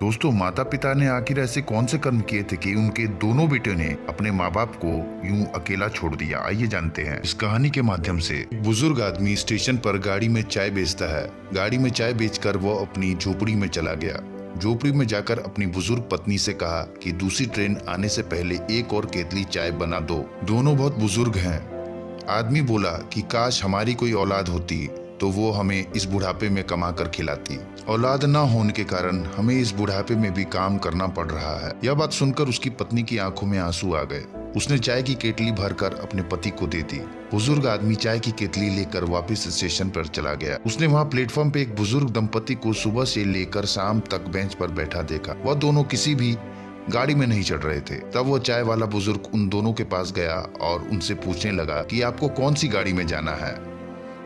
दोस्तों, माता पिता ने आखिर ऐसे कौन से कर्म किए थे कि उनके दोनों बेटे ने अपने माँ बाप को यूं अकेला छोड़ दिया? आइए जानते हैं इस कहानी के माध्यम से। एक बुजुर्ग आदमी स्टेशन पर गाड़ी में चाय बेचता है। गाड़ी में चाय बेचकर वो अपनी झोपड़ी में चला गया। झोपड़ी में जाकर अपनी बुजुर्ग पत्नी से कहा कि दूसरी ट्रेन आने से पहले एक और केतली चाय बना दो। दोनों बहुत बुजुर्ग हैं। आदमी बोला कि काश हमारी कोई औलाद होती तो वो हमें इस बुढ़ापे में कमा कर खिलाती। औलाद न होने के कारण हमें इस बुढ़ापे में भी काम करना पड़ रहा है। यह बात सुनकर उसकी पत्नी की आंखों में आंसू आ गए। उसने चाय की केतली भरकर अपने पति को दे दी। बुजुर्ग आदमी चाय की केतली लेकर वापस स्टेशन पर चला गया। उसने वहाँ प्लेटफॉर्म पे एक बुजुर्ग दंपति को सुबह से लेकर शाम तक बेंच पर बैठा देखा। वह दोनों किसी भी गाड़ी में नहीं चढ़ रहे थे। तब वो चाय वाला बुजुर्ग उन दोनों के पास गया और उनसे पूछने लगा कि आपको कौन सी गाड़ी में जाना है।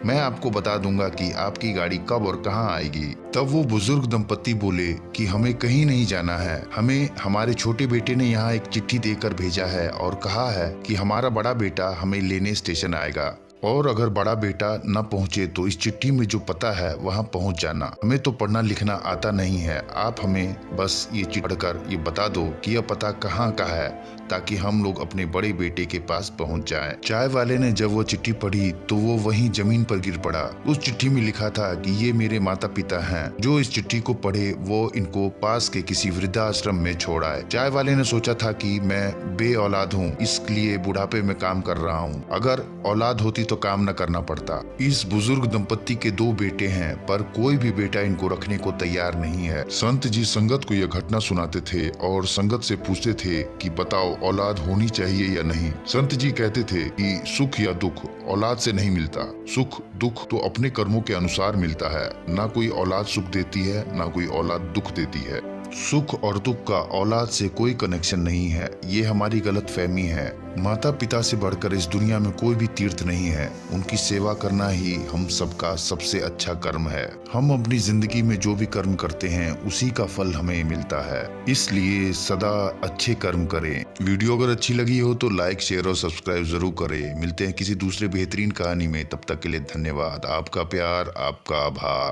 मैं आपको बता दूंगा कि आपकी गाड़ी कब और कहाँ आएगी। तब वो बुजुर्ग दंपति बोले कि हमें कहीं नहीं जाना है। हमें हमारे छोटे बेटे ने यहाँ एक चिट्ठी देकर भेजा है और कहा है कि हमारा बड़ा बेटा हमें लेने स्टेशन आएगा, और अगर बड़ा बेटा न पहुँचे तो इस चिट्ठी में जो पता है वहाँ पहुँच जाना। हमें तो पढ़ना लिखना आता नहीं है। आप हमें बस ये चिट्ठी पढ़कर ये बता दो कि यह पता कहाँ का है, ताकि हम लोग अपने बड़े बेटे के पास पहुंच जाएं। चाय वाले ने जब वो चिट्ठी पढ़ी तो वो वहीं जमीन पर गिर पड़ा। उस चिट्ठी में लिखा था कि ये मेरे माता पिता हैं। जो इस चिट्ठी को पढ़े वो इनको पास के किसी वृद्धाश्रम में छोड़ आए। चाय वाले ने सोचा था कि मैं बे औलाद हूँ, इसलिए बुढ़ापे में काम कर रहा हूँ। अगर औलाद होती तो काम न करना पड़ता। इस बुजुर्ग दंपति के दो बेटे हैं, पर कोई भी बेटा इनको रखने को तैयार नहीं है। संत जी संगत को यह घटना सुनाते थे और संगत से पूछते थे कि बताओ औलाद होनी चाहिए या नहीं। संत जी कहते थे कि सुख या दुख औलाद से नहीं मिलता। सुख दुख तो अपने कर्मों के अनुसार मिलता है। ना कोई औलाद सुख देती है, ना कोई औलाद दुख देती है। सुख और दुख का औलाद से कोई कनेक्शन नहीं है। ये हमारी गलत फहमी है। माता पिता से बढ़कर इस दुनिया में कोई भी तीर्थ नहीं है। उनकी सेवा करना ही हम सबका सबसे अच्छा कर्म है। हम अपनी जिंदगी में जो भी कर्म करते हैं उसी का फल हमें मिलता है। इसलिए सदा अच्छे कर्म करें। वीडियो अगर अच्छी लगी हो तो लाइक, शेयर और सब्सक्राइब जरूर करें। मिलते हैं किसी दूसरे बेहतरीन कहानी में। तब तक के लिए धन्यवाद। आपका प्यार, आपका आभार।